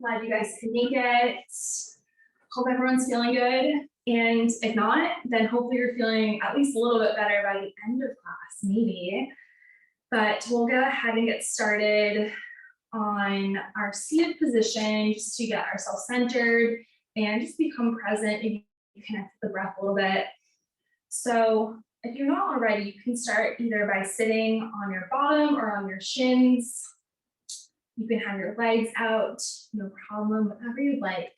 Glad you guys can make it. Hope everyone's feeling good. And if not, then hopefully you're feeling at least a little bit better by the end of class, maybe. But we'll go ahead and get started on our seated position just to get ourselves centered and just become present. Maybe you connect with the breath a little bit. So if you're not already, you can start either by sitting on your bottom or on your shins. You can have your legs out, no problem, whatever you'd like.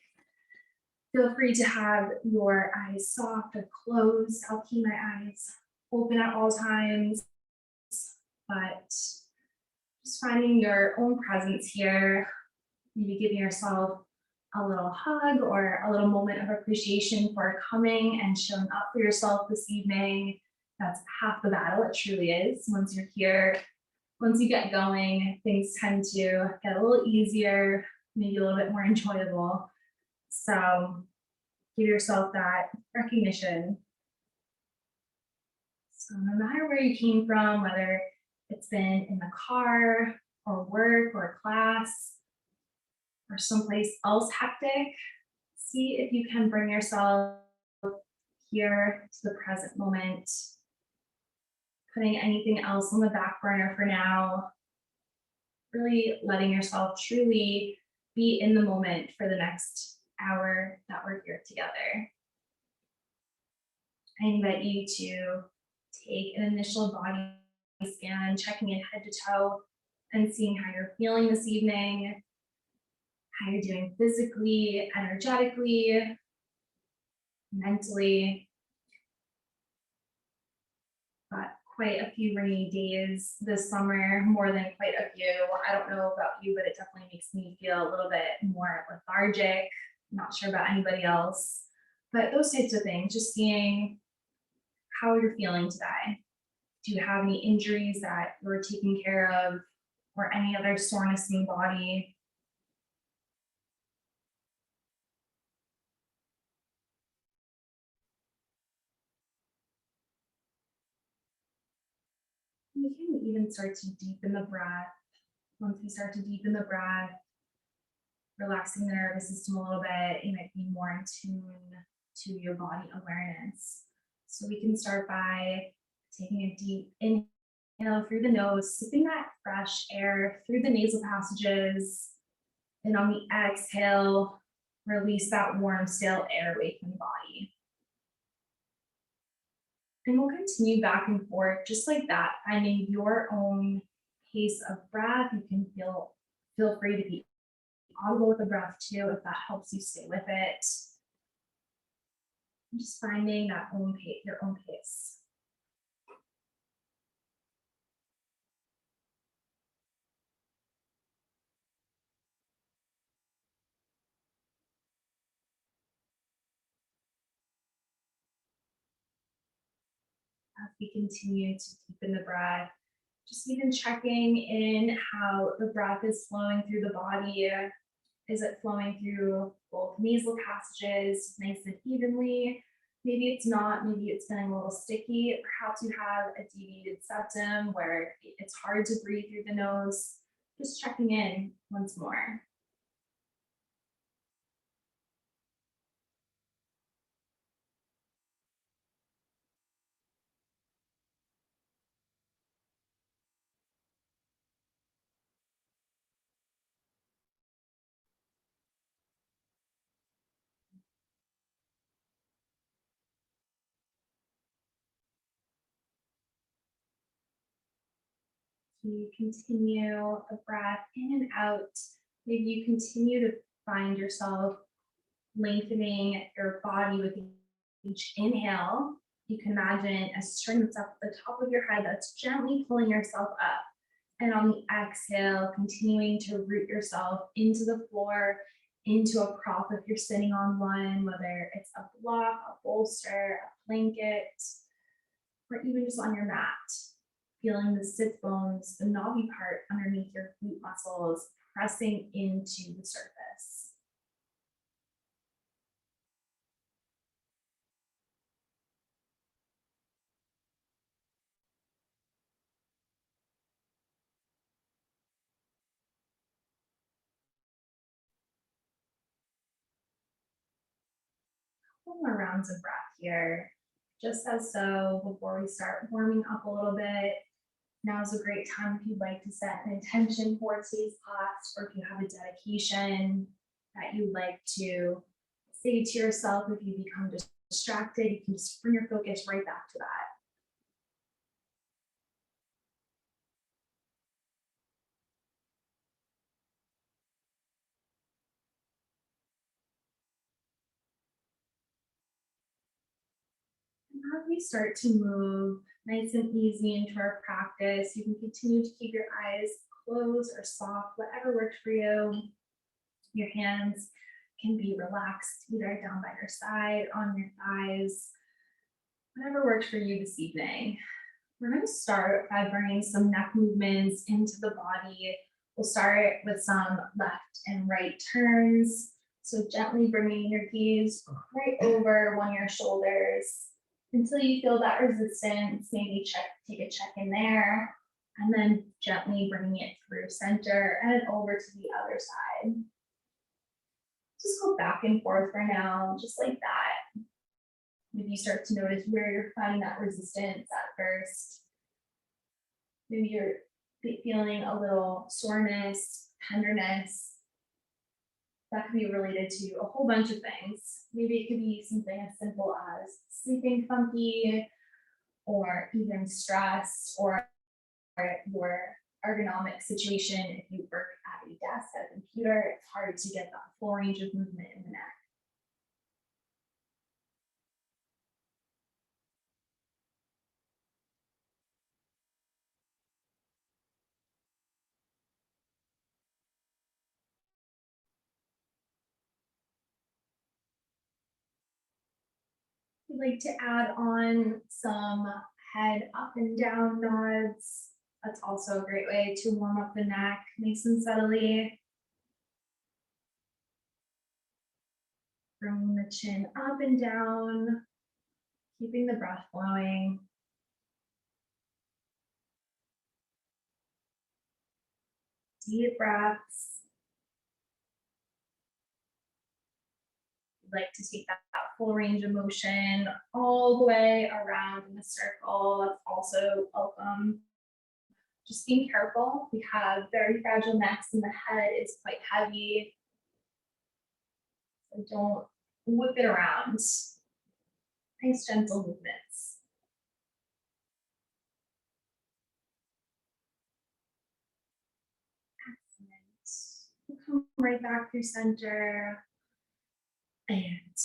Feel free to have your eyes soft or closed. I'll keep my eyes open at all times, but just finding your own presence here, maybe giving yourself a little hug or a little moment of appreciation for coming and showing up for yourself this evening. That's half the battle, it truly is. Once you're here, once you get going, things tend to get a little easier, maybe a little bit more enjoyable. So give yourself that recognition. So no matter where you came from, whether it's been in the car or work or class or someplace else hectic, see if you can bring yourself here to the present moment, putting anything else on the back burner for now, really letting yourself truly be in the moment for the next hour that we're here together. I invite you to take an initial body scan, checking in head to toe and seeing how you're feeling this evening, how you're doing physically, energetically, mentally. Got quite a few rainy days this summer, more than quite a few. I don't know about you, but it definitely makes me feel a little bit more lethargic. Not sure about anybody else, but those types of things, just seeing how you're feeling today. Do you have any injuries that you're taking care of or any other soreness in the body? We can even start to deepen the breath. Once we start to deepen the breath, relaxing the nervous system a little bit, you might be more in tune to your body awareness. So we can start by taking a deep inhale through the nose, sipping that fresh air through the nasal passages. And on the exhale, release that warm, stale air away from the body. And we'll continue back and forth just like that, finding your own pace of breath. You can feel free to be audible with the breath too, if that helps you stay with it. And just finding that your own pace. As we continue to deepen the breath, just even checking in how the breath is flowing through the body. Is it flowing through both nasal passages nice and evenly? Maybe it's not, maybe it's feeling a little sticky. Perhaps you have a deviated septum where it's hard to breathe through the nose. Just checking in once more. You continue the breath in and out. Maybe you continue to find yourself lengthening your body with each inhale. You can imagine a string that's up at the top of your head that's gently pulling yourself up. And on the exhale, continuing to root yourself into the floor, into a prop if you're sitting on one, whether it's a block, a bolster, a blanket, or even just on your mat. Feeling the sit bones, the knobby part underneath your glute muscles pressing into the surface. couple more rounds of breath here, just as so before we start warming up a little bit. Now is a great time if you'd like to set an intention for today's class, or if you have a dedication that you'd like to say to yourself. If you become distracted, you can just bring your focus right back to that. And as we start to move nice and easy into our practice, you can continue to keep your eyes closed or soft, whatever works for you. Your hands can be relaxed either down by your side, on your thighs, whatever works for you this evening. We're going to start by bringing some neck movements into the body. We'll start with some left and right turns. So gently bringing your gaze right over one of your shoulders until you feel that resistance. Maybe take a check in there, and then gently bringing it through center and over to the other side. Just go back and forth for now, just like that. Maybe you start to notice where you're finding that resistance at first. Maybe you're feeling a little soreness, tenderness. That could be related to a whole bunch of things. Maybe it could be something as simple as sleeping funky, or even stress, or your ergonomic situation. If you work at a desk, at a computer, it's hard to get that full range of movement in the neck. We'd like to add on some head up and down nods. That's also a great way to warm up the neck nice and subtly. Bringing the chin up and down, keeping the breath flowing. Deep breaths. Like to take that full range of motion all the way around in a circle. That's also welcome. Just being careful. We have very fragile necks and the head is quite heavy. So don't whip it around. Nice gentle movements. Excellent. We'll come right back through center. And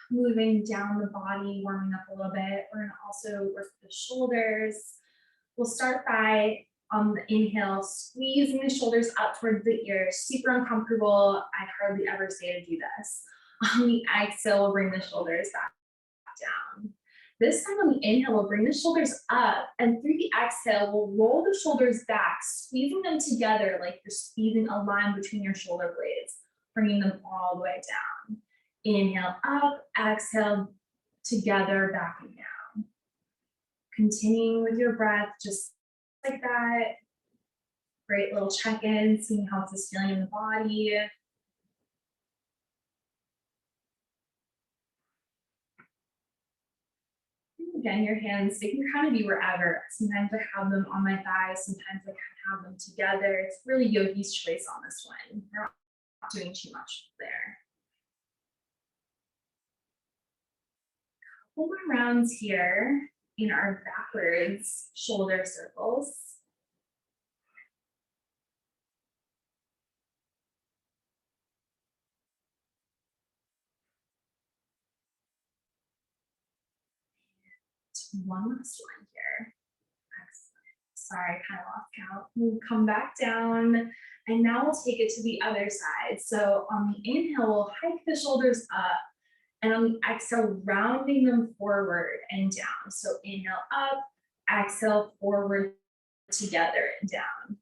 moving down the body, warming up a little bit. We're going to also work the shoulders. We'll start by, on the inhale, squeezing the shoulders up towards the ears. Super uncomfortable. I hardly ever say to do this. On the exhale, we'll bring the shoulders back down. This time on the inhale, we'll bring the shoulders up, and through the exhale, we'll roll the shoulders back, squeezing them together like you're squeezing a line between your shoulder blades, bringing them all the way down. Inhale up, exhale together, back and down. Continuing with your breath, just like that. Great little check-in, seeing how this is feeling in the body. Again, your hands, they can kind of be wherever. Sometimes I have them on my thighs, sometimes I kind of have them together. It's really yogi's choice on this one. We're not doing too much there. Couple more rounds here in our backwards shoulder circles. One last one here. Excellent. Sorry, I kind of lost count. We'll come back down, and now we'll take it to the other side. So on the inhale, we'll hike the shoulders up, and on the exhale, rounding them forward and down. So inhale up, exhale forward, together and down.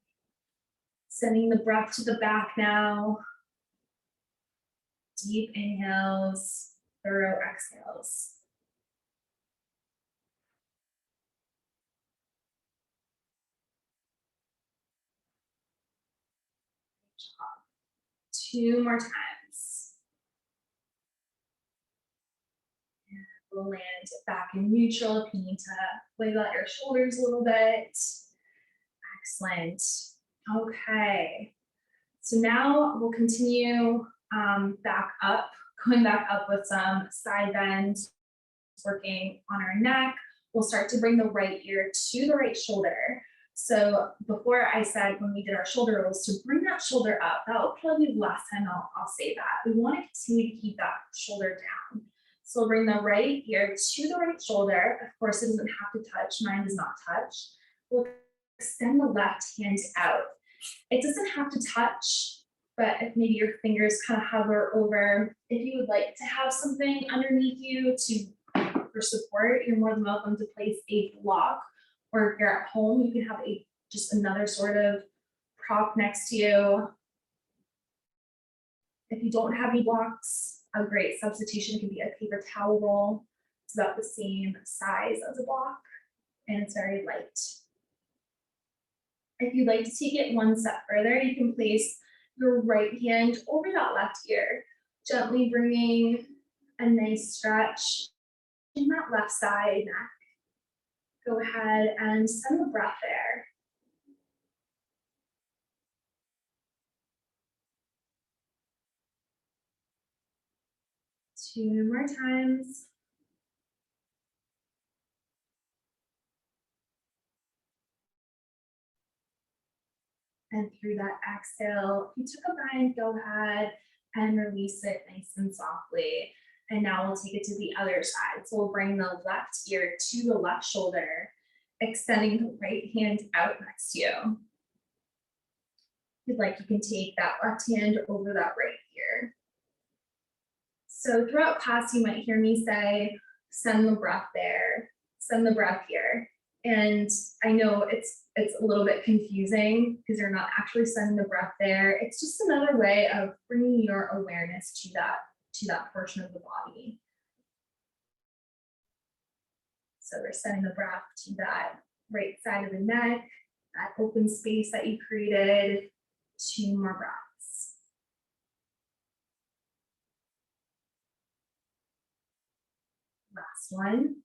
Sending the breath to the back now. Deep inhales, thorough exhales. Two more times. we'll land back in neutral if you need to wiggle out your shoulders a little bit. Excellent. Okay. So now we'll continue back up, going back up with some side bends, working on our neck. We'll start to bring the right ear to the right shoulder. So before I said when we did our shoulder rolls to bring that shoulder up, that will probably be the last time I'll say that. We want to continue to keep that shoulder down. So we'll bring the right ear to the right shoulder. Of course, it doesn't have to touch. Mine does not touch. We'll extend the left hand out. It doesn't have to touch, but if maybe your fingers kind of hover over, if you would like to have something underneath you for support, you're more than welcome to place a block, or if you're at home, you can have just another sort of prop next to you. If you don't have any blocks, a great substitution can be a paper towel roll. It's about the same size as a block, and it's very light. If you'd like to take it one step further, you can place your right hand over that left ear, gently bringing a nice stretch in that left side neck. Go ahead and send the breath there. 2 more times. And through that exhale, if you took a bind, go ahead and release it nice and softly. And now we'll take it to the other side. So we'll bring the left ear to the left shoulder, extending the right hand out next to you. If you'd like, you can take that left hand over that right ear. So throughout class, you might hear me say, send the breath there, send the breath here. And I know it's a little bit confusing because you're not actually sending the breath there. It's just another way of bringing your awareness to that portion of the body. So we're sending the breath to that right side of the neck, that open space that you created. 2 more breaths. Last one.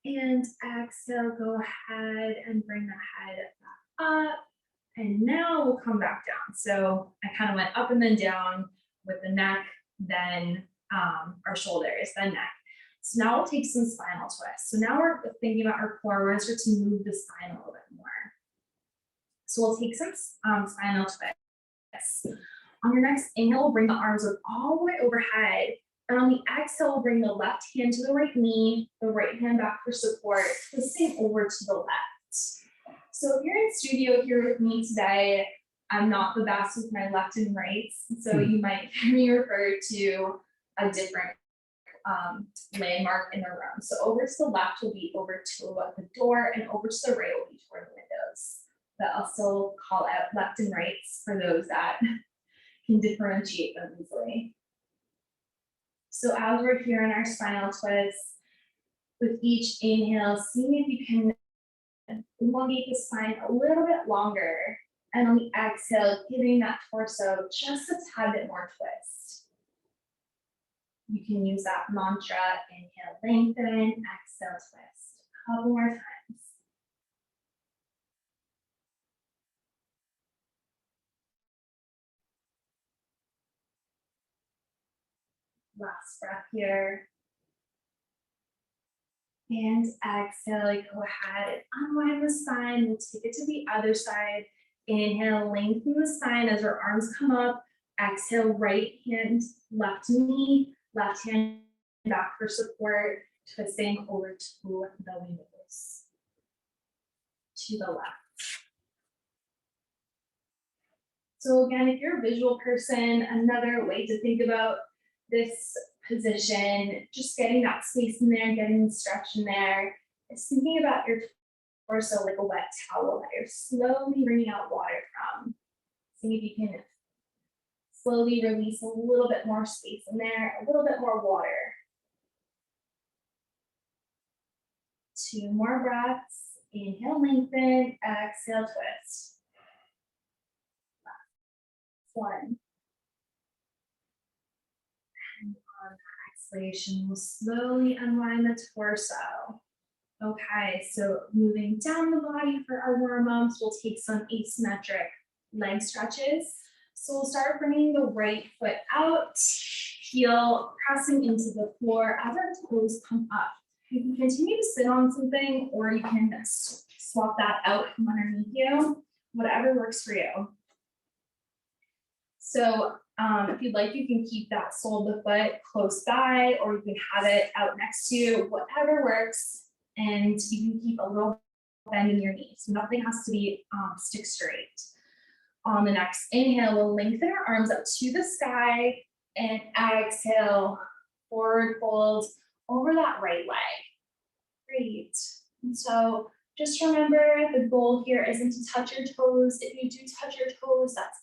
And exhale, go ahead and bring the head back up. And now we'll come back down. So I kind of went up and then down with the neck, then our shoulders, then neck. So now we'll take some spinal twists. So now we're thinking about our core. We're going to start to move the spine a little bit more. So we'll take some spinal twists. On your next inhale, we'll bring the arms up all the way overhead. And on the exhale, we'll bring the left hand to the right knee, the right hand back for support, twisting over to the left. So if you're in studio here with me today, I'm not the best with my left and rights. So you might hear me refer to a different landmark in the room. So over to the left will be over to the door, and over to the right will be toward the windows. But I'll still call out left and rights for those that can differentiate them easily. So as we're here in our spinal twists, with each inhale, seeing if you can elongate the spine a little bit longer. And on the exhale, giving that torso just a tad bit more twist. You can use that mantra, inhale, lengthen, exhale, twist. A couple more times. Last breath here. And exhale, go ahead and unwind the spine. We'll take it to the other side. Inhale, lengthen the spine as our arms come up. Exhale, right hand, left knee, left hand back for support, twisting over to the windows. To the left. So again, if you're a visual person, another way to think about this position, just getting that space in there, getting the stretch in there, is thinking about your torso like a wet towel that you're slowly wringing out water from. See if you can slowly release a little bit more space in there, a little bit more water. 2 more breaths. Inhale, lengthen, exhale, twist. 1. exhalation, we'll slowly unwind the torso. Okay, so moving down the body for our warm-ups, we'll take some asymmetric leg stretches. So we'll start bringing the right foot out, heel pressing into the floor as our toes come up. You can continue to sit on something, or you can swap that out from underneath you, whatever works for you. So if you'd like, you can keep that sole of the foot close by, or you can have it out next to you, whatever works. And you can keep a little bend in your knees. So nothing has to be stick straight. On the next inhale, we'll lengthen our arms up to the sky, and exhale, forward fold over that right leg. Great. And so just remember, the goal here isn't to touch your toes. If you do touch your toes, that's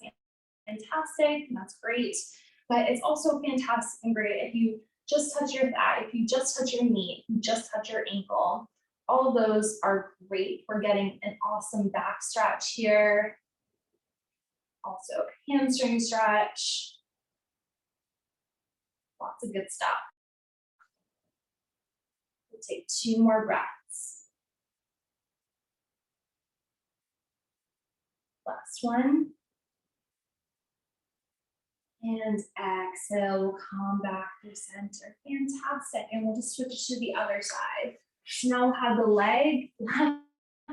fantastic, and that's great. But it's also fantastic and great if you just touch your thigh, if you just touch your knee, if you just touch your ankle. All of those are great for getting an awesome back stretch here. Also hamstring stretch. Lots of good stuff. We'll take 2 more breaths. Last one. And exhale, we'll come back to center. Fantastic. And we'll just switch to the other side. So now we'll have the left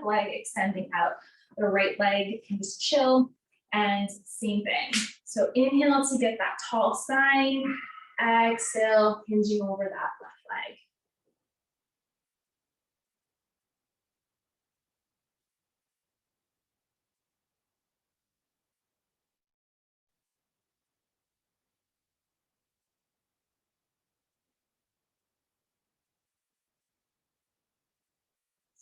leg extending out. The right leg can just chill, and same thing. So inhale to get that tall spine. Exhale, hinging over that left leg.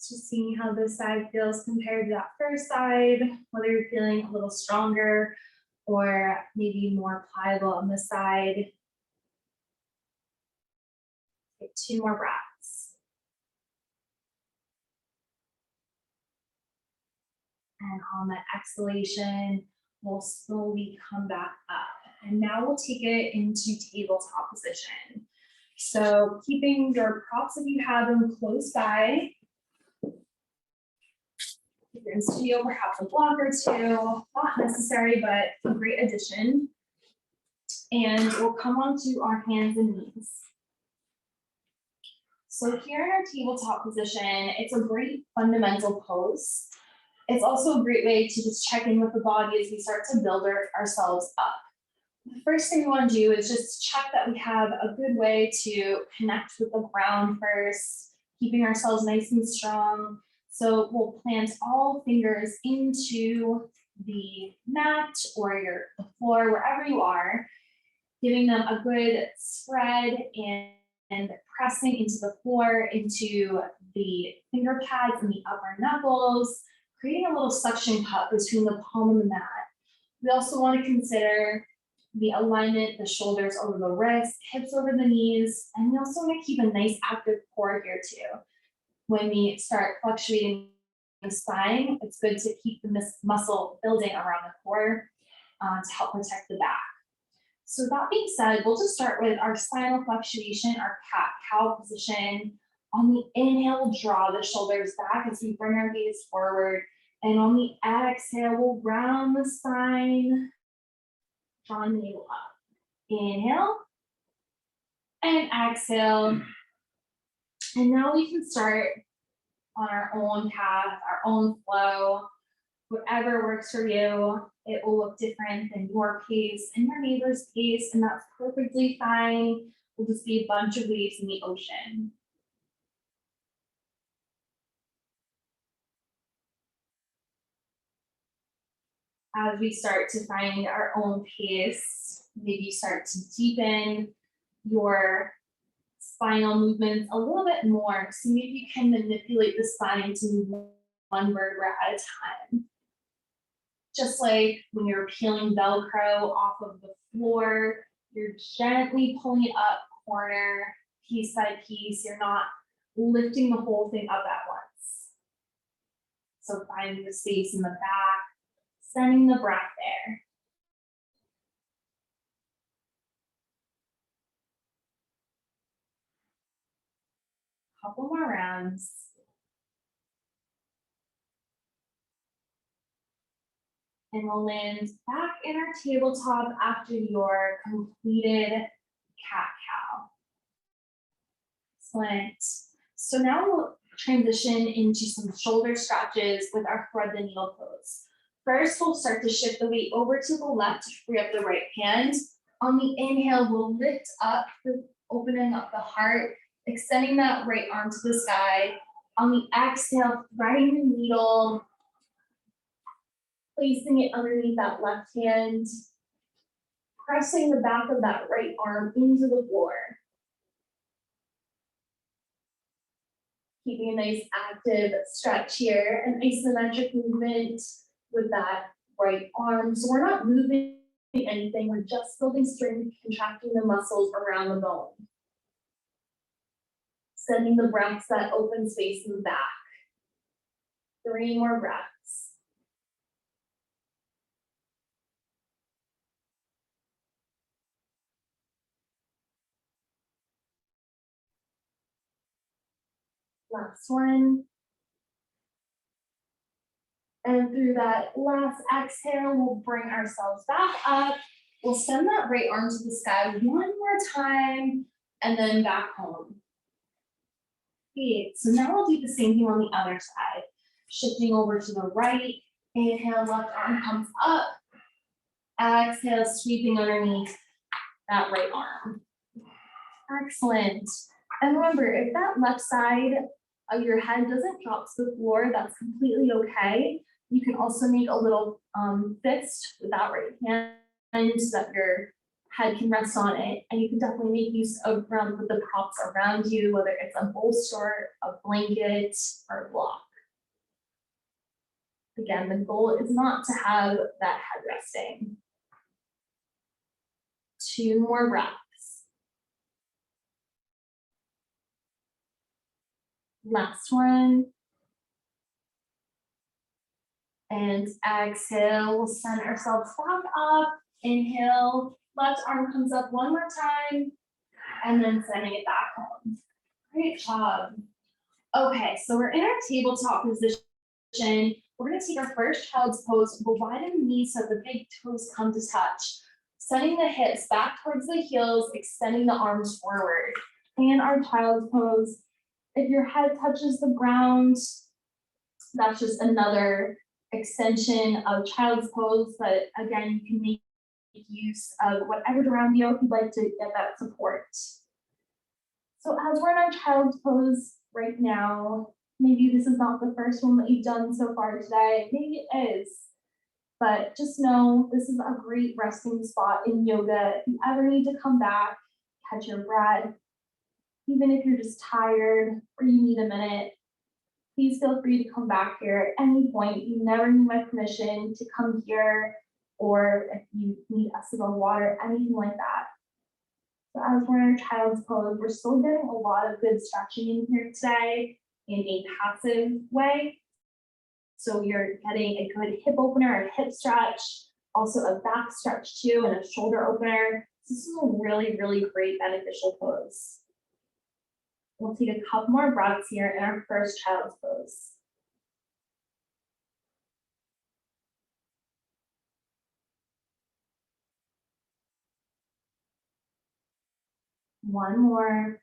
Just seeing how this side feels compared to that first side, whether you're feeling a little stronger or maybe more pliable on the side. Take 2 more breaths. And on that exhalation, we'll slowly come back up. And now we'll take it into tabletop position. So keeping your props, if you have them, close by. If you're in studio, perhaps a block or 2, not necessary, but a great addition. And we'll come onto our hands and knees. So here in our tabletop position, it's a great fundamental pose. It's also a great way to just check in with the body as we start to build ourselves up. The first thing we want to do is just check that we have a good way to connect with the ground first, keeping ourselves nice and strong. So we'll plant all fingers into the mat or the floor, wherever you are, giving them a good spread and pressing into the floor, into the finger pads and the upper knuckles, creating a little suction cup between the palm and the mat. We also want to consider the alignment, the shoulders over the wrists, hips over the knees, and we also want to keep a nice active core here too. When we start fluctuating the spine, it's good to keep the muscle building around the core to help protect the back. So that being said, we'll just start with our spinal fluctuation, our cat-cow position. On the inhale, we'll draw the shoulders back as we bring our gaze forward. And on the exhale, we'll round the spine, draw the navel up. Inhale and exhale. And now we can start on our own path, our own flow, whatever works for you. It will look different than your pace and your neighbor's pace, and that's perfectly fine. We'll just be a bunch of waves in the ocean. As we start to find our own pace, maybe start to deepen your spinal movements a little bit more. So maybe you can manipulate the spine to move one vertebra at a time. Just like when you're peeling Velcro off of the floor, you're gently pulling it up corner, piece by piece. You're not lifting the whole thing up at once. So finding the space in the back, sending the breath there. Couple more rounds. And we'll land back in our tabletop after your completed cat-cow. Excellent. So now we'll transition into some shoulder stretches with our thread the needle pose. First, we'll start to shift the weight over to the left to free up the right hand. On the inhale, we'll lift up, opening up the heart, extending that right arm to the sky. On the exhale, threading the needle, placing it underneath that left hand, pressing the back of that right arm into the floor. Keeping a nice active stretch here, an isometric movement with that right arm. So we're not moving anything, we're just building strength, contracting the muscles around the bone. Sending the breaths that open space in the back. 3 more breaths. Last one. And through that last exhale, we'll bring ourselves back up. We'll send that right arm to the sky one more time, and then back home. Great. So now we'll do the same thing on the other side. Shifting over to the right. Inhale, left arm comes up. Exhale, sweeping underneath that right arm. Excellent. And remember, if that left side of your head doesn't drop to the floor, that's completely okay. You can also make a little fist with that right hand so that your head can rest on it. And you can definitely make use of with the props around you, whether it's a bolster, a blanket, or a block. Again, the goal is not to have that head resting. 2 more breaths. Last one. And exhale, we'll send ourselves back up. Inhale, left arm comes up one more time, and then sending it back home. Great job. Okay, so we're in our tabletop position. We're gonna take our first child's pose. We'll widen the knees so the big toes come to touch. Sending the hips back towards the heels, extending the arms forward. And our child's pose. If your head touches the ground, that's just another extension of child's pose, but again, you can make use of whatever's around you if you'd like to get that support. So as we're in our child's pose right now, maybe this is not the first one that you've done so far today, maybe it is, but just know this is a great resting spot in yoga. If you ever need to come back, catch your breath, even if you're just tired or you need a minute, please feel free to come back here at any point. You never need my permission to come here, or if you need a sip of water, anything like that. So as we're in our child's pose, we're still getting a lot of good stretching in here today in a passive way. So you're getting a good hip opener, a hip stretch, also a back stretch too, and a shoulder opener. This is a really, really great beneficial pose. We'll take a couple more breaths here in our first child's pose. One more.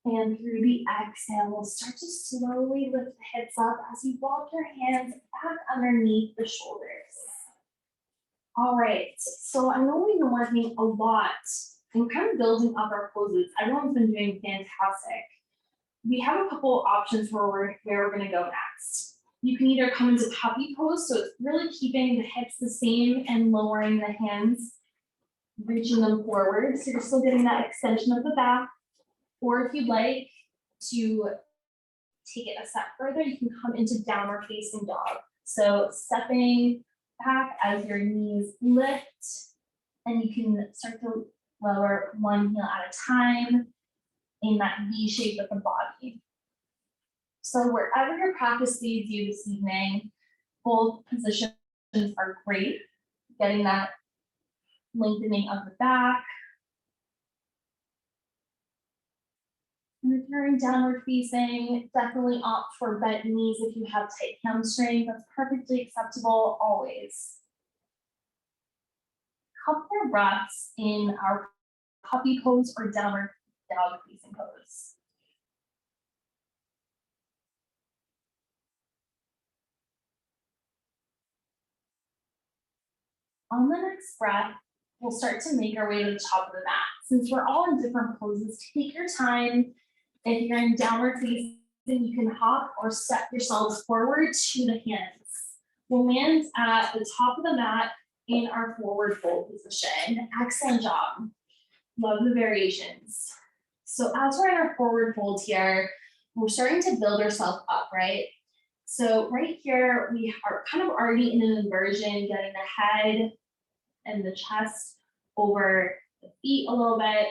And through the exhale, we'll start to slowly lift the hips up as you walk your hands back underneath the shoulders. All right, so I know we've been working a lot and kind of building up our poses. Everyone's been doing fantastic. We have a couple options where we're gonna go next. You can either come into puppy pose, so it's really keeping the hips the same and lowering the hands, reaching them forward. So you're still getting that extension of the back. Or if you'd like to take it a step further, you can come into downward facing dog. So stepping back as your knees lift, and you can start to lower one heel at a time in that V shape of the body. So wherever your practice leads you this evening, both positions are great. Getting that lengthening of the back, And if you're in downward facing, definitely opt for bent knees if you have tight hamstring. That's perfectly acceptable always. Couple more breaths in our puppy pose or downward dog facing pose. On the next breath, we'll start to make our way to the top of the mat. Since we're all in different poses, take your time. If you're in downward facing, you can hop or step yourselves forward to the hands. We'll land at the top of the mat in our forward fold position. Excellent job. Love the variations. So as we're in our forward fold here, we're starting to build ourselves up, right? So right here, we are kind of already in an inversion, getting the head and the chest over the feet a little bit.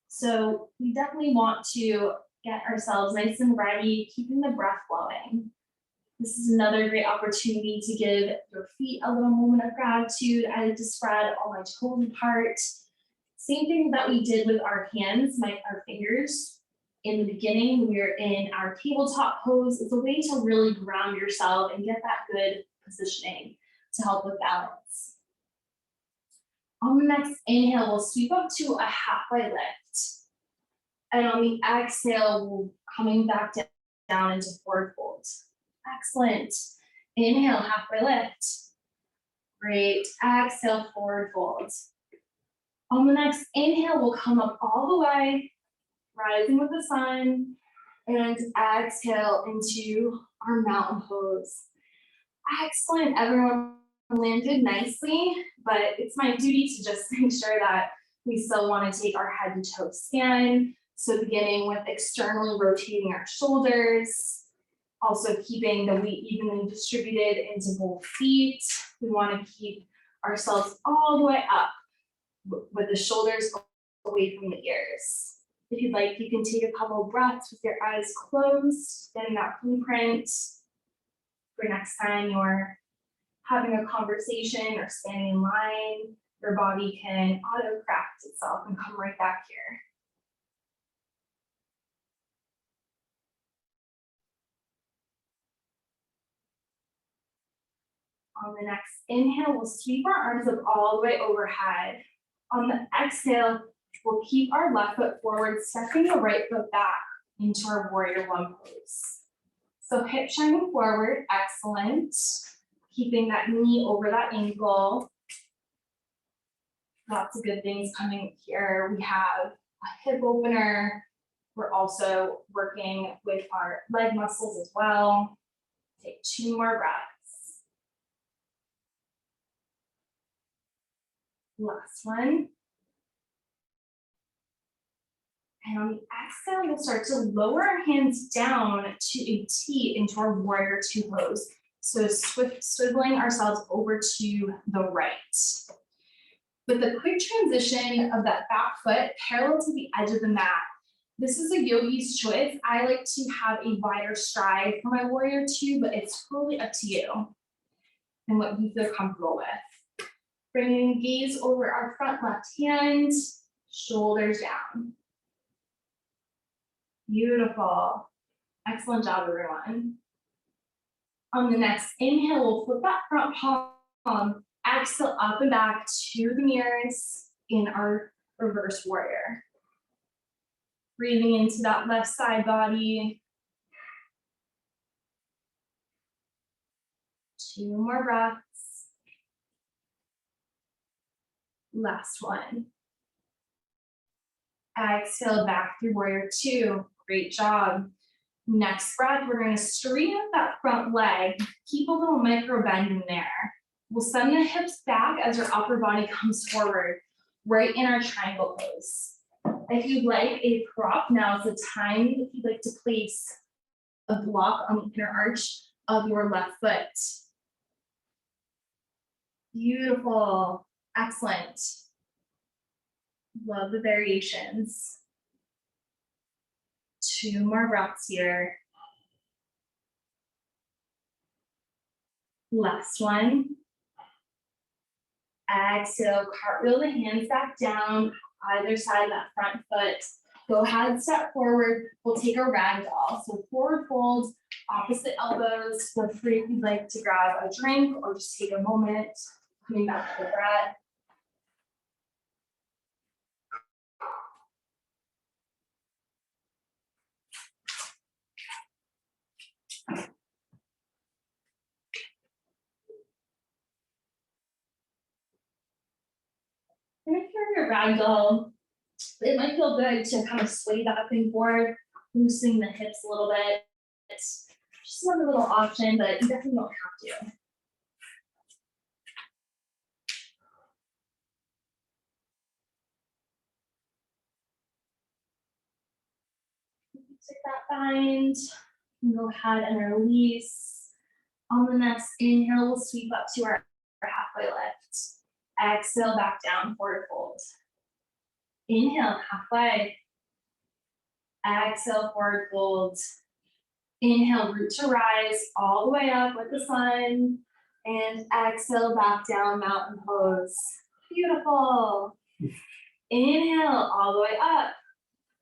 So we definitely want to get ourselves nice and ready, keeping the breath flowing. This is another great opportunity to give your feet a little moment of gratitude. I like to spread all my toes apart. Same thing that we did with our hands, our fingers. In the beginning, when we're in our tabletop pose, it's a way to really ground yourself and get that good positioning to help with balance. On the next inhale, we'll sweep up to a halfway lift. And on the exhale, we'll coming back down into forward fold. Excellent. Inhale, halfway lift. Great. Exhale, forward fold. On the next inhale, we'll come up all the way, rising with the sun, and exhale into our mountain pose. Excellent. Everyone landed nicely, but it's my duty to just make sure that we still want to take our head to toe scan. So beginning with externally rotating our shoulders, also keeping the weight evenly distributed into both feet. We want to keep ourselves all the way up with the shoulders away from the ears. If you'd like, you can take a couple of breaths with your eyes closed, getting that blueprint for next time you're having a conversation or standing in line. Your body can auto-correct itself and come right back here. On the next inhale, we'll sweep our arms up all the way overhead. On the exhale, we'll keep our left foot forward, stepping the right foot back into our warrior one pose. So hip shining forward, excellent. Keeping that knee over that ankle. Lots of good things coming here. We have a hip opener. We're also working with our leg muscles as well. Take 2 more breaths. Last one. And on the exhale, we'll start to lower our hands down to a T into our warrior two pose. So swiveling ourselves over to the right. With a quick transition of that back foot parallel to the edge of the mat. This is a yogi's choice. I like to have a wider stride for my warrior two, but it's totally up to you and what you feel comfortable with. Bringing gaze over our front left hand, shoulders down. Beautiful. Excellent job, everyone. On the next inhale, we'll flip that front palm, exhale up and back to the mirrors in our reverse warrior. Breathing into that left side body. 2 more breaths. Last one. Exhale back through warrior two. Great job. Next breath, we're going to straighten up that front leg. Keep a little micro bend in there. We'll send the hips back as our upper body comes forward, right in our triangle pose. If you'd like a prop, now is the time if you'd like to place a block on the inner arch of your left foot. Beautiful. Excellent. Love the variations. 2 more breaths here. Last one. Exhale, cartwheel the hands back down, either side of that front foot. Go ahead, step forward. We'll take a ragdoll. So forward fold, opposite elbows. Feel free if you'd like to grab a drink or just take a moment, coming back to the breath. And if you're in a ragdoll, it might feel good to kind of sway back and forth, loosening the hips a little bit. It's just another little option, but you definitely don't have to. Take that bind, and go ahead and release. On the next inhale, we'll sweep up to our halfway lift. Exhale, back down, forward fold. Inhale, halfway. Exhale, forward fold. Inhale, root to rise, all the way up with the sun. And exhale, back down, mountain pose. Beautiful. Inhale, all the way up.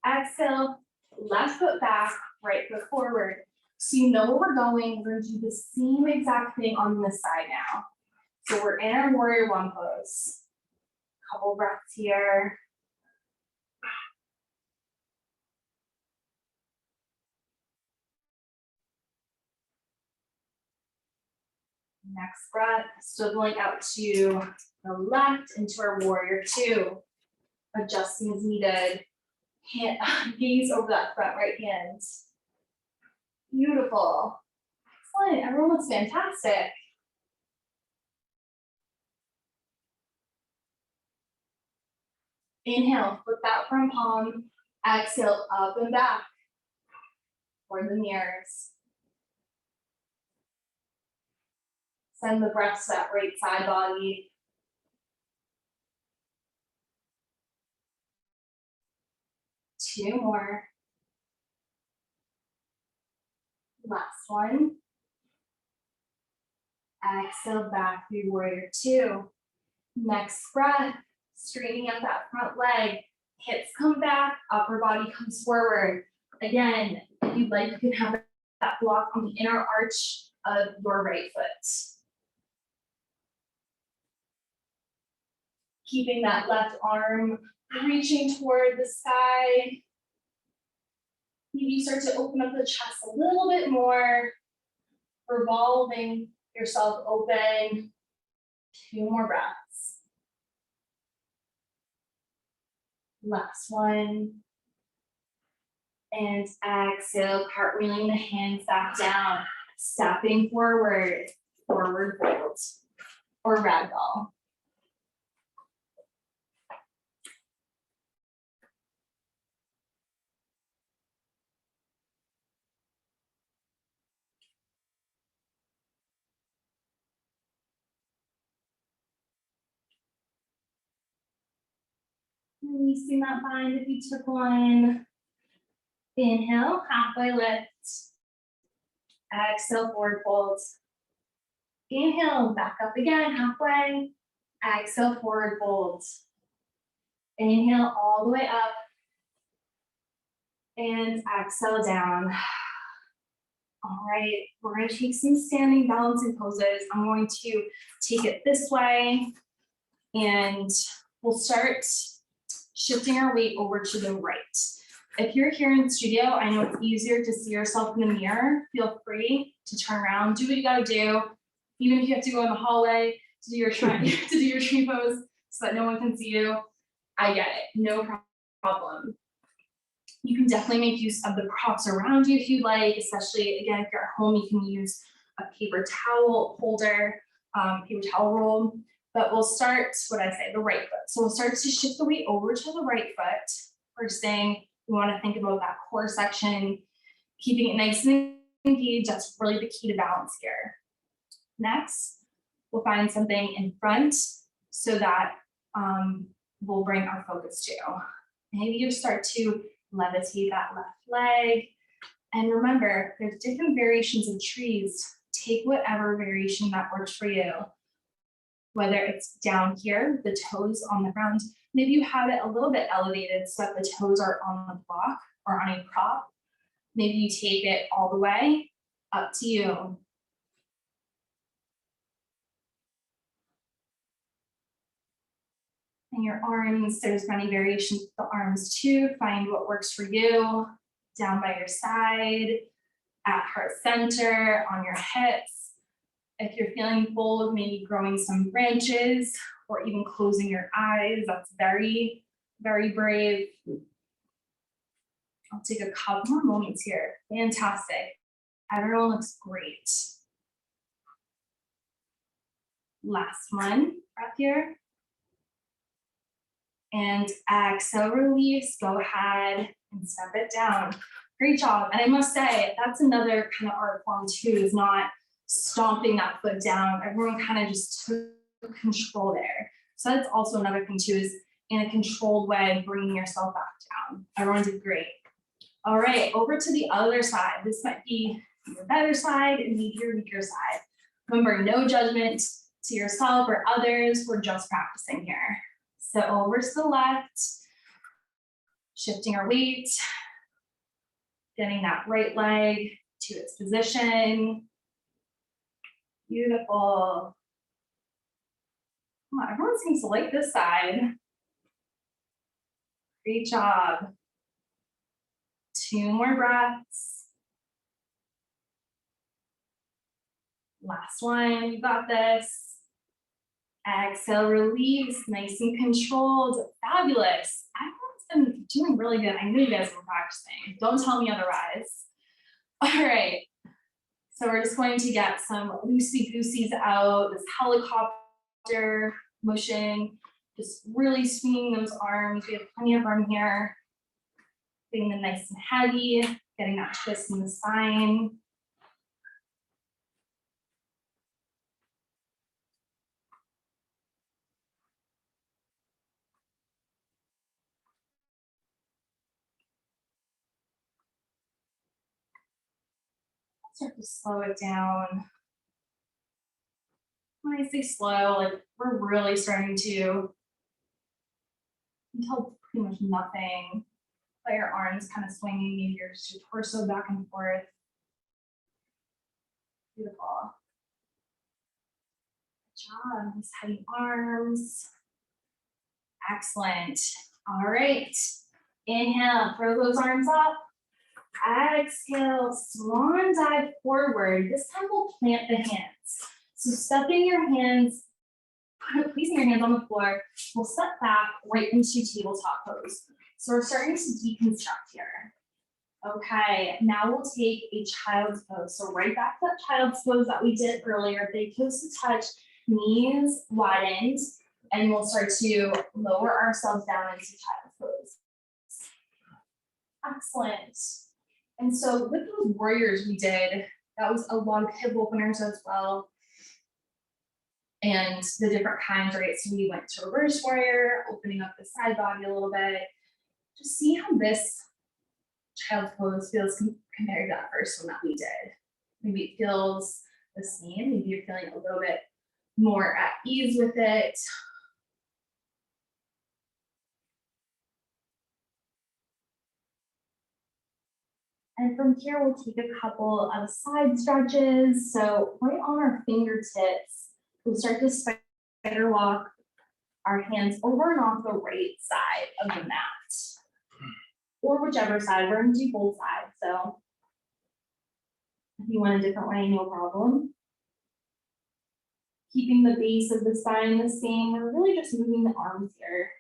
Exhale, left foot back, right foot forward. So you know where we're going. We're going to do the same exact thing on this side now. So we're in our warrior one pose. Couple breaths here. Next breath, swiveling out to the left into our warrior two. Adjusting as needed. Gaze over that front right hand. Beautiful. Excellent. Everyone looks fantastic. Inhale, flip that front palm. Exhale, up and back for the mirrors. Send the breath to that right side body. Two more. Last one. Exhale, back through warrior two. Next breath, straightening up that front leg. Hips come back, upper body comes forward. Again, if you'd like, you can have that block on the inner arch of your right foot. Keeping that left arm reaching toward the sky. Maybe you start to open up the chest a little bit more, revolving yourself open. Two more breaths. Last one. And exhale, cartwheeling the hands back down, stepping forward, forward fold, or ragdoll. Releasing that bind if you took one. Inhale, halfway lift. Exhale, forward fold. Inhale, back up again, halfway. Exhale, forward fold. Inhale all the way up. And exhale down. All right, we're going to take some standing balancing poses. I'm going to take it this way. And we'll start shifting our weight over to the right. If you're here in the studio, I know it's easier to see yourself in the mirror. Feel free to turn around, do what you gotta do. Even if you have to go in the hallway to do your tree pose so that no one can see you, I get it, no problem. You can definitely make use of the props around you if you'd like, especially again, if you're at home, you can use a paper towel holder, paper towel roll. But we'll start, the right foot. So we'll start to shift the weight over to the right foot. First thing, we want to think about that core section, keeping it nice and engaged. That's really the key to balance here. Next, we'll find something in front so that we'll bring our focus to. Maybe you start to levitate that left leg. And remember, there's different variations of trees. Take whatever variation that works for you. whether it's down here, the toes on the ground. Maybe you have it a little bit elevated so that the toes are on the block or on a prop. Maybe you take it all the way, up to you. And your arms, there's many variations of the arms too. Find what works for you. Down by your side, at heart center, on your hips. If you're feeling bold, maybe growing some branches or even closing your eyes, that's very, very brave. I'll take a couple more moments here. Fantastic. Everyone looks great. Last one, breath here. And exhale, release, go ahead and step it down. Great job. And I must say, that's another kind of art form too, is not stomping that foot down. Everyone kind of just took control there. So that's also another thing too, is in a controlled way, bringing yourself back down. Everyone did great. All right, over to the other side. This might be your better side and maybe your weaker side. Remember, no judgment to yourself or others. We're just practicing here. So over to the left, shifting our weight, getting that right leg to its position. Beautiful. Oh, everyone seems to like this side. Great job. 2 more breaths. Last one, you got this. Exhale, release, nice and controlled. Fabulous. Everyone's been doing really good. I know you guys were practicing. Don't tell me otherwise. All right. So we're just going to get some loosey-gooseys out, this helicopter motion, just really swinging those arms. We have plenty of room here. Getting them nice and heavy, getting that twist in the spine. Start to slow it down. When I say slow, like we're really starting to until pretty much nothing. Let your arms kind of swinging, maybe your torso back and forth. Beautiful. Good job. Nice heavy arms. Excellent. All right. Inhale, throw those arms up. Exhale, swan dive forward. This time we'll plant the hands. So stepping your hands, placing your hands on the floor, we'll step back right into tabletop pose. So we're starting to deconstruct here. Okay, now we'll take a child's pose. So right back to that child's pose that we did earlier, big toes to touch, knees widened, and we'll start to lower ourselves down into child's pose. Excellent. And so with those warriors we did, that was a lot of hip openers as well. And the different kinds, right? So we went to reverse warrior, opening up the side body a little bit. Just see how this child's pose feels compared to that first one that we did. Maybe it feels the same. Maybe you're feeling a little bit more at ease with it. And from here, we'll take a couple of side stretches. So right on our fingertips, we'll start to spider walk our hands over and off the right side of the mat. Or whichever side, we're gonna do both sides. So if you want a different way, no problem. Keeping the base of the spine the same, we're really just moving the arms here.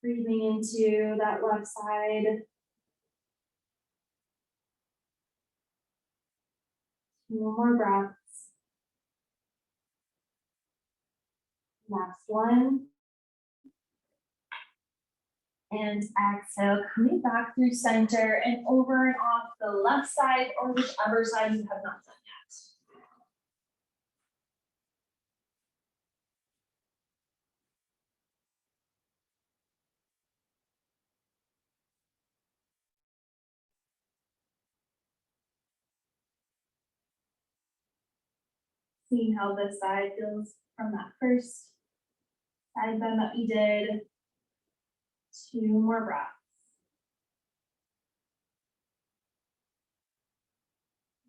Breathing into that left side. 2 more breaths. Last one. And exhale, coming back through center and over and off the left side or whichever side you have not done yet. Seeing how this side feels from that first side bend that we did. 2 more breaths.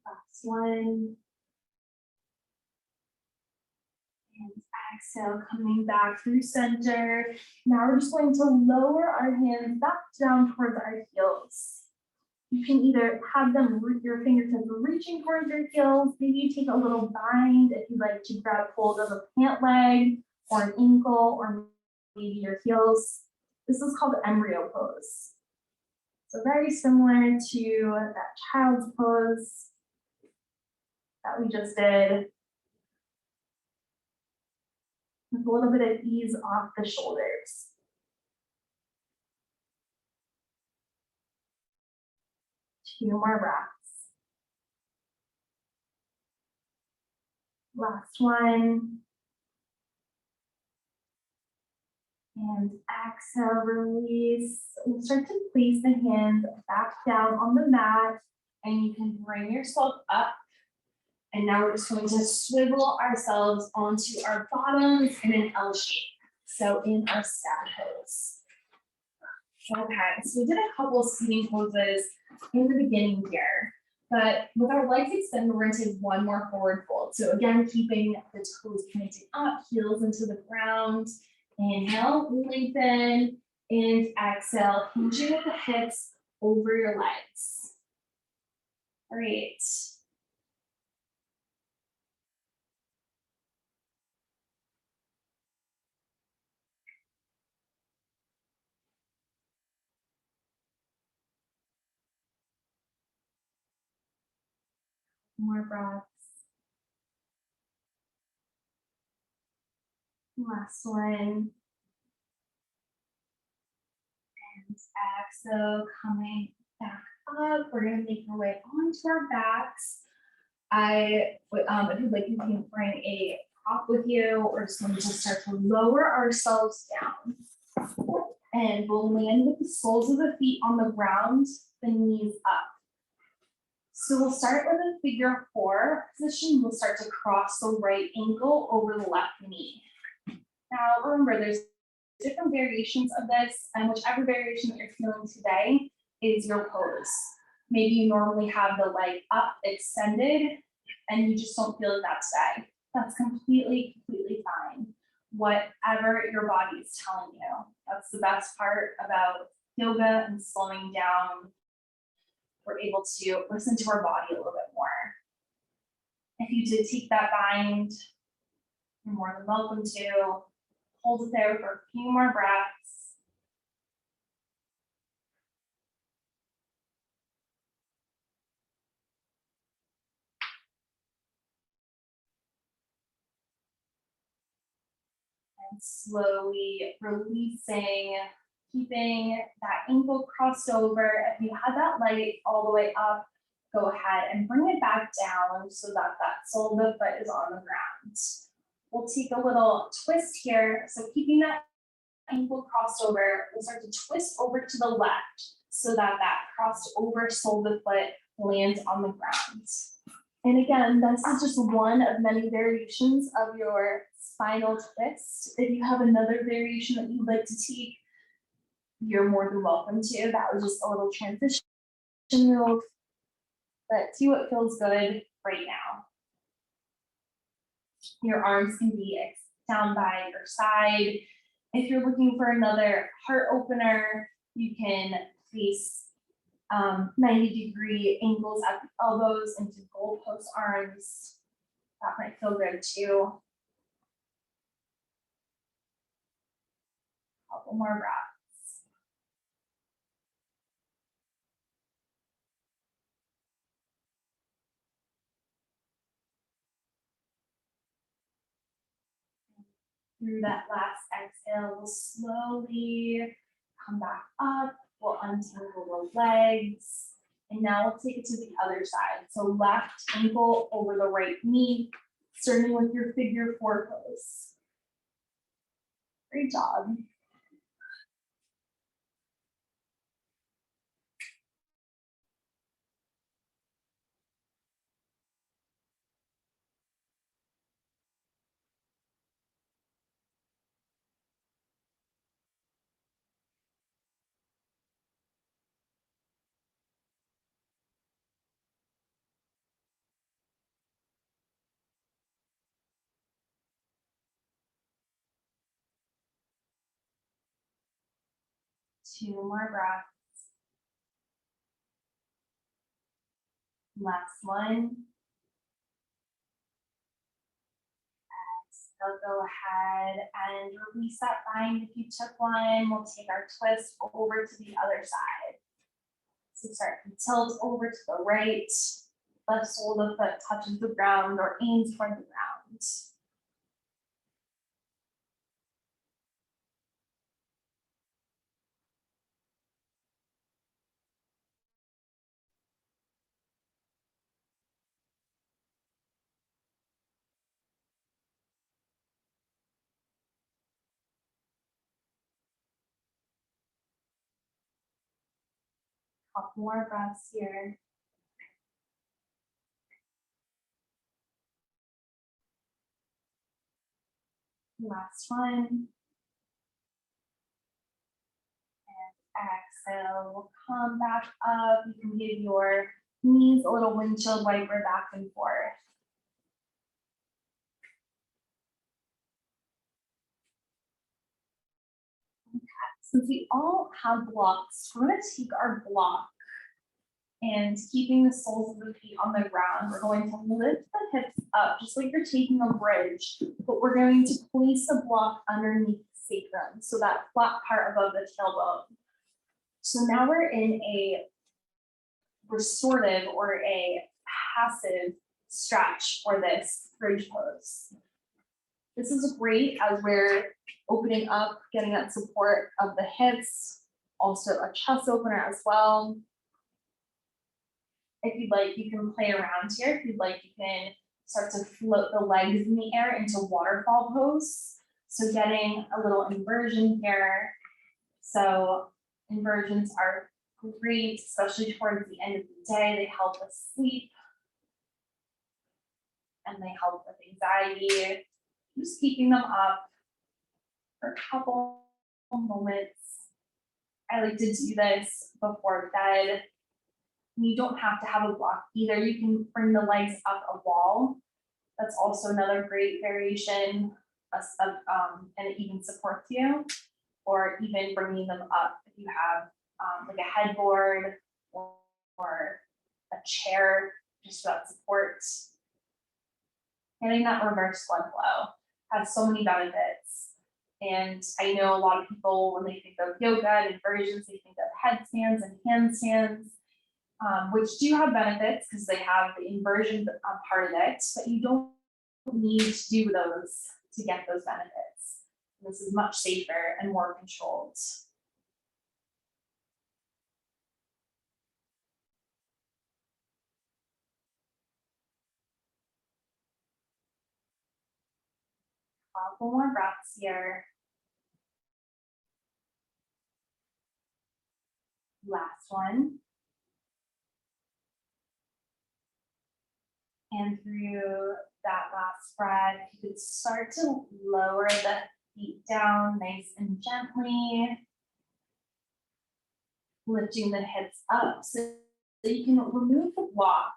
Last one. And exhale, coming back through center. Now we're just going to lower our hands back down towards our heels. You can either have them root your fingertips reaching towards your heels. Maybe you take a little bind if you'd like to grab hold of a pant leg or an ankle or maybe your heels. This is called embryo pose. So very similar to that child's pose that we just did. With a little bit of ease off the shoulders. Two more breaths. Last one. And exhale, release. We'll start to place the hands back down on the mat, and you can bring yourself up. And now we're just going to swivel ourselves onto our bottoms in an L shape. So in our stat pose. Okay, so we did a couple seating poses in the beginning here, but with our legs extended, we're going to take one more forward fold. So again, keeping the toes pointing up, heels into the ground. Inhale, lengthen, and exhale, hinging with the hips over your legs. All right. More breaths. Last one. And exhale, coming back up. We're going to make our way onto our backs. If you'd like, you can bring a prop with you, or just going to start to lower ourselves down. And we'll land with the soles of the feet on the ground, the knees up. So we'll start with a figure 4 position. We'll start to cross the right ankle over the left knee. Now remember, there's different variations of this, and whichever variation that you're feeling today is your pose. Maybe you normally have the leg up extended and you just don't feel it that today. That's completely fine. Whatever your body is telling you. That's the best part about yoga and slowing down. We're able to listen to our body a little bit more. If you did take that bind, you're more than welcome to hold it there for a few more breaths. And slowly releasing, keeping that ankle crossed over. If you had that leg all the way up, go ahead and bring it back down so that that sole of the foot is on the ground. We'll take a little twist here. So keeping that ankle crossed over, we'll start to twist over to the left so that that crossed over sole of the foot lands on the ground. And again, this is just one of many variations of your spinal twist. If you have another variation that you'd like to take, you're more than welcome to. That was just a little transition move, but see what feels good right now. Your arms can be down by your side. If you're looking for another heart opener, you can place 90-degree angles at the elbows into goalpost arms. That might feel good too. A couple more breaths. Through that last exhale, we'll slowly come back up. We'll untangle the legs. And now we'll take it to the other side. So left ankle over the right knee, starting with your figure 4 pose. Great job. 2 more breaths. Last one. So go ahead and release that bind if you took one. We'll take our twist over to the other side. So start to tilt over to the right. Left sole of the foot touches the ground or aims toward the ground. Couple more breaths here. Last one. And exhale, we'll come back up. You can give your knees a little windshield wiper back and forth. Okay. Since we all have blocks, we're going to take our block and keeping the soles of the feet on the ground, we're going to lift the hips up just like you're taking a bridge, but we're going to place a block underneath the sacrum, so that flat part above the tailbone. So now we're in a restorative or a passive stretch for this bridge pose. This is great as we're opening up, getting that support of the hips, also a chest opener as well. If you'd like, you can play around here. If you'd like, you can start to float the legs in the air into waterfall pose. So getting a little inversion here. So inversions are great, especially towards the end of the day. They help us sleep and they help with anxiety. Just keeping them up for a couple moments. I like to do this before bed. You don't have to have a block either. You can bring the legs up a wall. That's also another great variation and it even supports you. Or even bringing them up if you have like a headboard or a chair, just for that support. Getting that reverse blood flow has so many benefits. And I know a lot of people, when they think of yoga and inversions, they think of headstands and handstands. Which do have benefits because they have the inversion part of it, but you don't need to do those to get those benefits. This is much safer and more controlled. Couple more breaths here. Last one. And through that last breath, you could start to lower the feet down nice and gently, lifting the hips up so you can remove the block,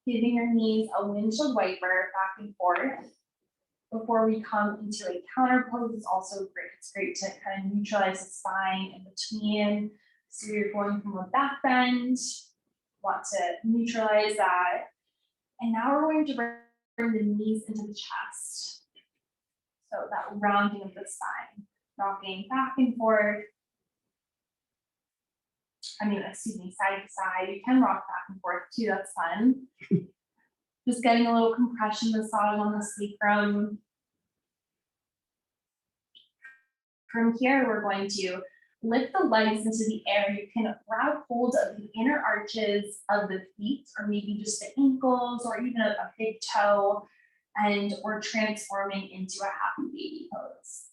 giving your knees a windshield wiper back and forth. Before we come into a counter pose, it's also great. It's great to kind of neutralize the spine in between. So you're going from a back bend, want to neutralize that. And now we're going to bring the knees into the chest. So that rounding of the spine, rocking back and forth. Side to side. You can rock back and forth too, that's fun. Just getting a little compression massage on the sacrum. From here, we're going to lift the legs into the air. You can grab hold of the inner arches of the feet, or maybe just the ankles, or even a big toe, and we're transforming into a happy baby pose.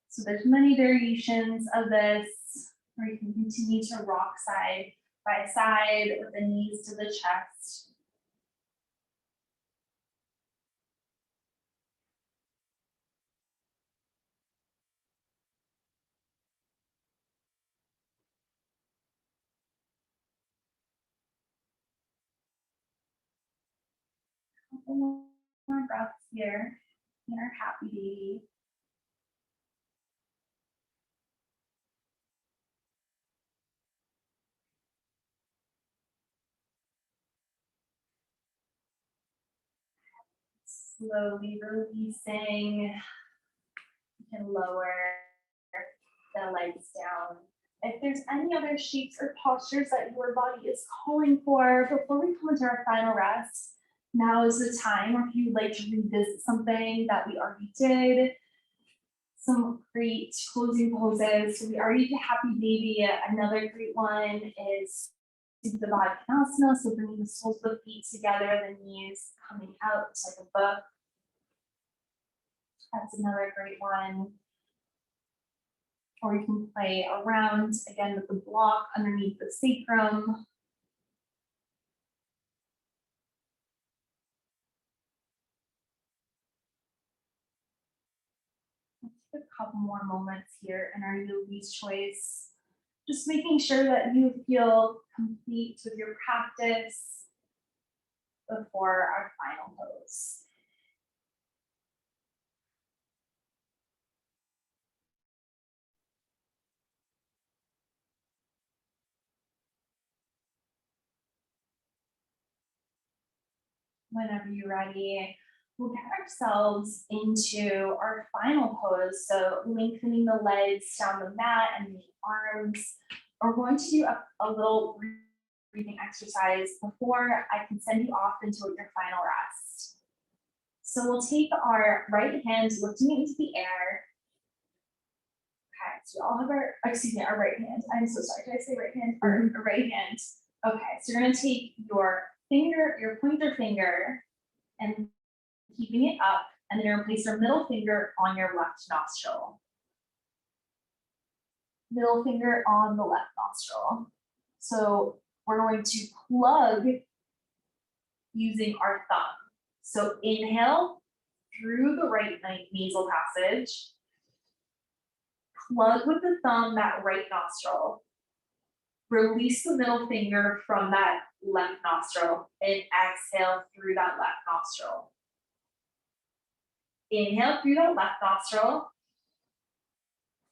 So there's many variations of this, where you can continue to rock side by side with the knees to the chest. Couple more breaths here in our happy baby. Slowly releasing. You can lower the legs down. If there's any other shapes or postures that your body is calling for before we come into our final rest, now is the time. Or if you'd like to revisit something that we already did, some great closing poses. So we already did happy baby. Another great one is the Konasana, so bringing the soles of the feet together, the knees coming out like a book. That's another great one. Or you can play around again with the block underneath the sacrum. Let's take a couple more moments here in our yogi's choice. Just making sure that you feel complete with your practice before our final pose. Whenever you're ready, we'll get ourselves into our final pose. So lengthening the legs down the mat and the arms. We're going to do a little breathing exercise before I can send you off into your final rest. So we'll take our right hand, lifting it into the air. Okay, so we all have our right hand. I'm so sorry, did I say right hand? Our right hand. Okay, so you're gonna take your finger, your pointer finger, and keeping it up, and then you're gonna place your middle finger on your left nostril. Middle finger on the left nostril. So we're going to plug using our thumb. So inhale through the right nasal passage. Plug with the thumb that right nostril. Release the middle finger from that left nostril and exhale through that left nostril. Inhale through the left nostril.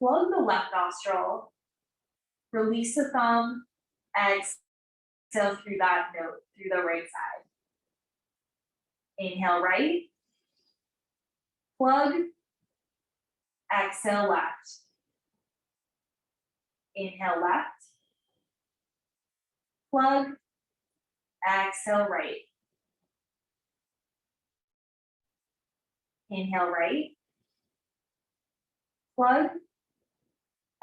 Plug the left nostril. Release the thumb. Exhale through that note, through the right side. Inhale right. Plug. Exhale left. Inhale left. Plug. Exhale right. Inhale right. Plug.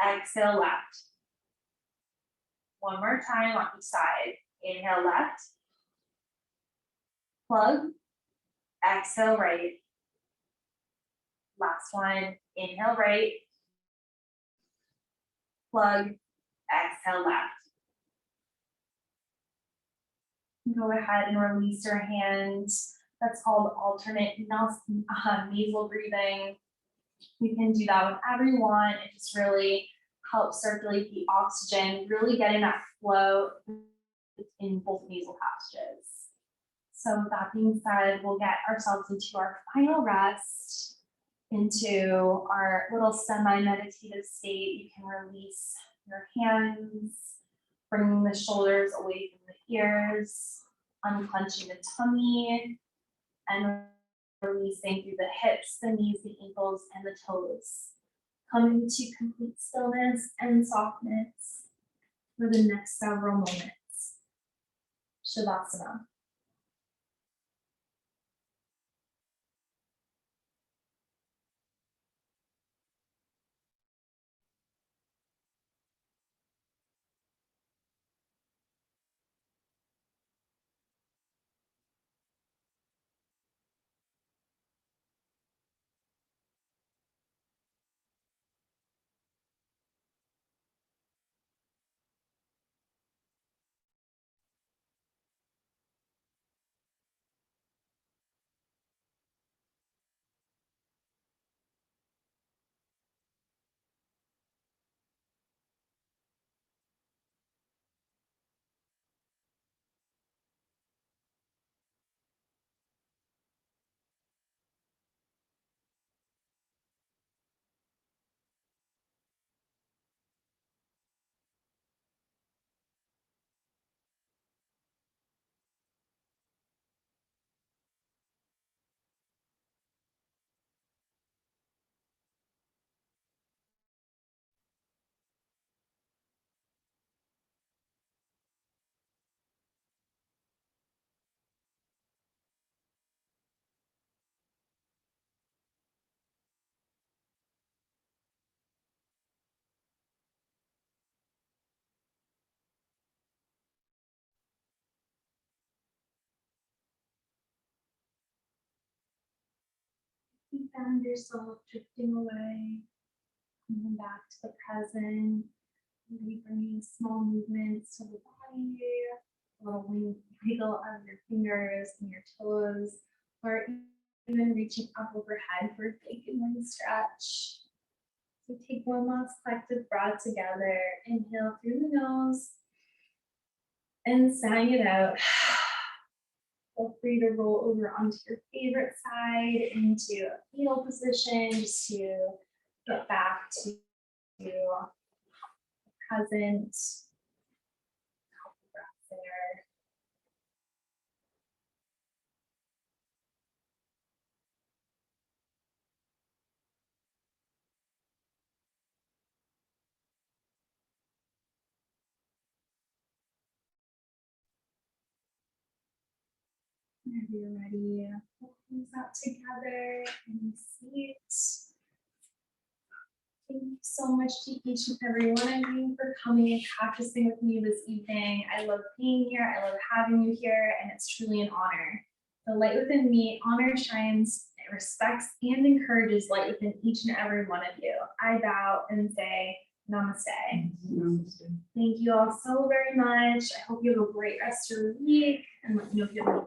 Exhale left. One more time on each side. Inhale left. Plug. Exhale right. Last one. Inhale right. Plug. Exhale left. Go ahead and release your hands. That's called alternate nasal breathing. You can do that whenever you want. It just really helps circulate the oxygen, really getting that flow in both nasal passages. So with that being said, we'll get ourselves into our final rest, into our little semi-meditative state. You can release your hands, bringing the shoulders away from the ears, unclenching the tummy, and releasing through the hips, the knees, the ankles, and the toes. Coming to complete stillness and softness for the next several moments. Shavasana. found yourself drifting away, coming back to the present, maybe bringing small movements to the body, a little wiggle of your fingers and your toes, or even reaching up overhead for a big inline stretch. So take one last collective breath together. Inhale through the nose and sighing it out. Feel free to roll over onto your favorite side into a fetal position just to get back to the present. Couple breaths there. Whenever you're ready, we'll close out together in the seat. Thank you so much to each and every one of you for coming and practicing with me this evening. I love being here. I love having you here, and it's truly an honor. The light within me honors, shines, it respects, and encourages light within each and every one of you. I bow and say namaste. Namaste. Thank you all so very much. I hope you have a great rest of your week, and let me know if you have any